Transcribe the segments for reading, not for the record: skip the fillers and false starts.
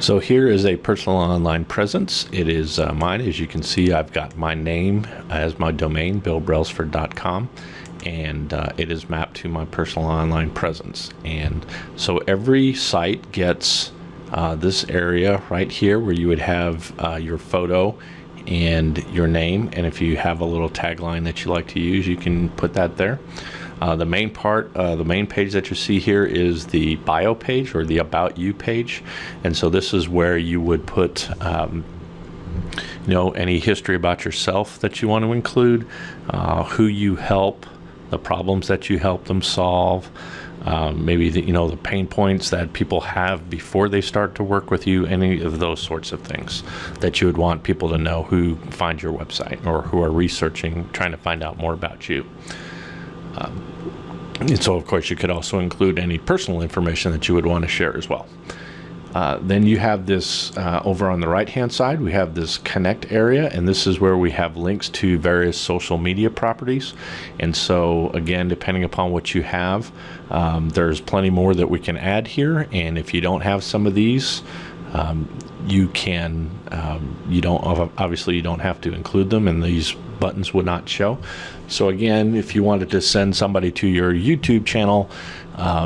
So here is a personal online presence. It is mine. As you can see, I've got my name as my domain, billbrailsford.com, and it is mapped to my personal online presence. And so every site gets this area right here where you would have your photo and your name. And if you have a little tagline that you like to use, you can put that there. The main page that you see here is the bio page, or the About You page. And so this is where you would put any history about yourself that you want to include, who you help, the problems that you help them solve, maybe the pain points that people have before they start to work with you, any of those sorts of things that you would want people to know who find your website or who are researching, trying to find out more about you. And so, of course, you could also include any personal information that you would want to share as well. Then you have this over on the right-hand side, we have this connect area, and this is where we have links to various social media properties. And so, again, depending upon what you have, there's plenty more that we can add here. And if you don't have some of these, you can, you don't have to include them, and these buttons would not show. So again, if you wanted to send somebody to your YouTube channel,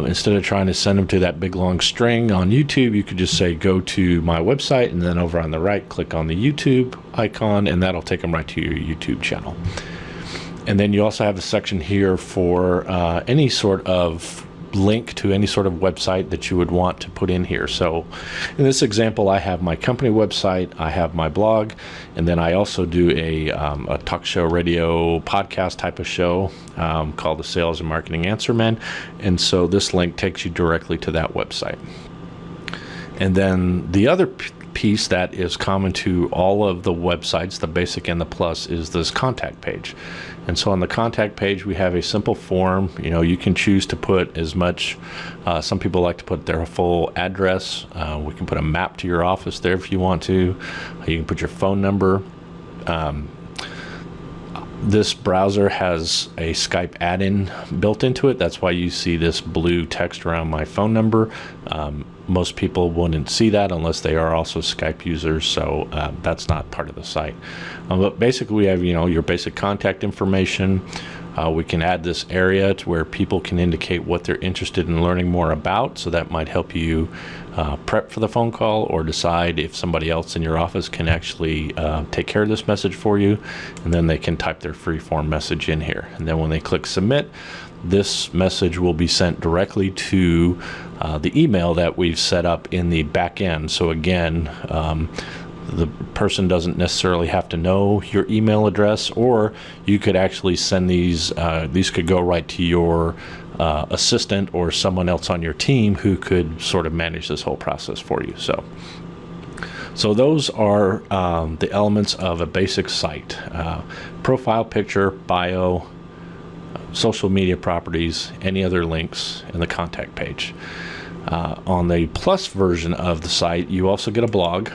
instead of trying to send them to that big long string on YouTube, you could just say, go to my website, and then over on the right, click on the YouTube icon, and that'll take them right to your YouTube channel. And then you also have a section here for any sort of link to any sort of website that you would want to put in here. So in this example, I have my company website, I have my blog, and then I also do a talk show, radio, podcast type of show called the Sales and Marketing Answer Man. And so this link takes you directly to that website. And then the other piece that is common to all of the websites, the Basic and the Plus, is this contact page. And so on the contact page, we have a simple form. You can choose to put as much. Some people like to put their full address. We can put a map to your office there if you want to. You can put your phone number. This browser has a Skype add-in built into it. That's why you see this blue text around my phone number. Most people wouldn't see that unless they are also Skype users, so that's not part of the site. But basically, we have your basic contact information. We can add this area to where people can indicate what they're interested in learning more about, so that might help you prep for the phone call or decide if somebody else in your office can actually take care of this message for you, and then they can type their free form message in here. And then when they click submit, this message will be sent directly to the email that we've set up in the back end. So again, the person doesn't necessarily have to know your email address, or you could actually send these could go right to your assistant or someone else on your team who could sort of manage this whole process for you. So those are the elements of a basic site: profile picture, bio, social media properties, any other links, and the contact page. On the Plus version of the site, you also get a blog.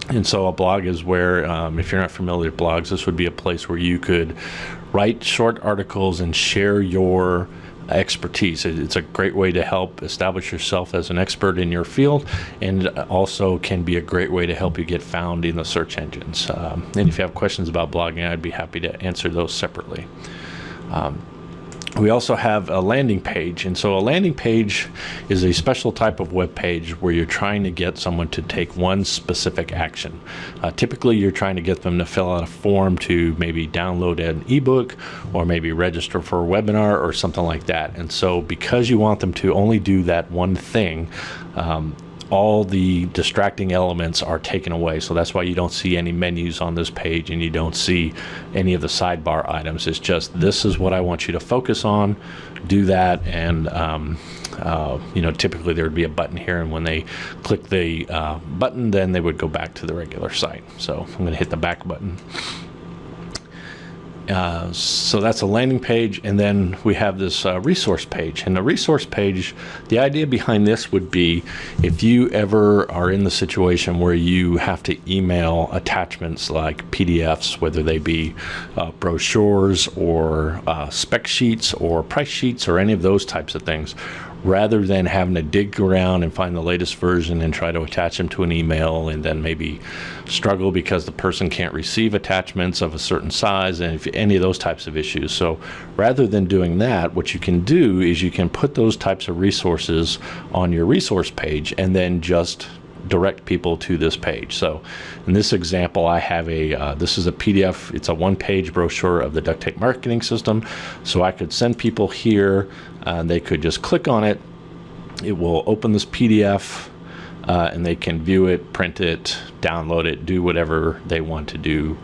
And so a blog is where, if you're not familiar with blogs, this would be a place where you could write short articles and share your expertise. It's a great way to help establish yourself as an expert in your field, and also can be a great way to help you get found in the search engines. And if you have questions about blogging, I'd be happy to answer those separately. We also have a landing page, and so a landing page is a special type of web page where you're trying to get someone to take one specific action. Typically, you're trying to get them to fill out a form to maybe download an ebook, or maybe register for a webinar or something like that. And so because you want them to only do that one thing, all the distracting elements are taken away. So that's why you don't see any menus on this page, and you don't see any of the sidebar items. It's just, this is what I want you to focus on, do that. And typically there would be a button here, and when they click the button, then they would go back to the regular site. So I'm going to hit the back button. So that's a landing page, and then we have this resource page. And the resource page, the idea behind this would be, if you ever are in the situation where you have to email attachments like PDFs, whether they be brochures or spec sheets or price sheets or any of those types of things, rather than having to dig around and find the latest version and try to attach them to an email and then maybe struggle because the person can't receive attachments of a certain size and if any of those types of issues. So rather than doing that, what you can do is you can put those types of resources on your resource page and then just direct people to this page. So in this example, I have this is a PDF. It's a one-page brochure of the duct tape marketing system. So I could send people here, they could just click on it. It will open this PDF and they can view it, print it, download it, do whatever they want to do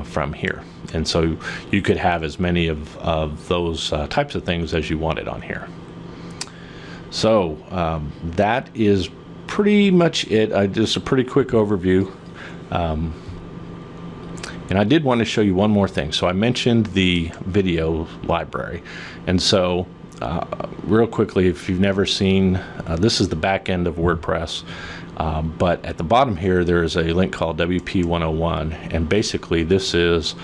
from here. And so you could have as many of those types of things as you wanted on here. So that is pretty much it. Just a pretty quick overview. And I did want to show you one more thing. So I mentioned the video library. And so real quickly, if you've never seen, this is the back end of WordPress. But at the bottom here, there is a link called WP101. And basically, this is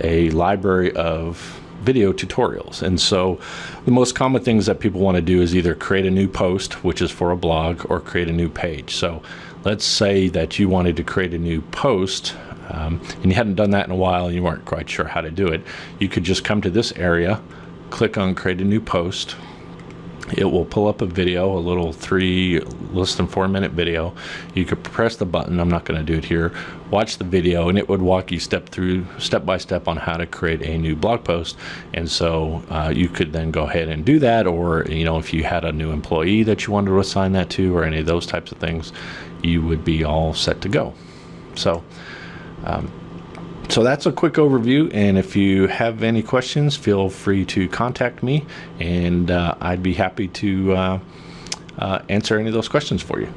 a library of video tutorials. And so the most common things that people want to do is either create a new post, which is for a blog, or create a new page. So let's say that you wanted to create a new post and you hadn't done that in a while and you weren't quite sure how to do it. You could just come to this area, click on create a new post. It will pull up a video, a little less than 4 minute video. You could press the button. I'm not going to do it here. Watch the video, and it would walk you step by step on how to create a new blog post. And so you could then go ahead and do that, or if you had a new employee that you wanted to assign that to, or any of those types of things, you would be all set to go. So that's a quick overview, and if you have any questions, feel free to contact me, and I'd be happy to answer any of those questions for you.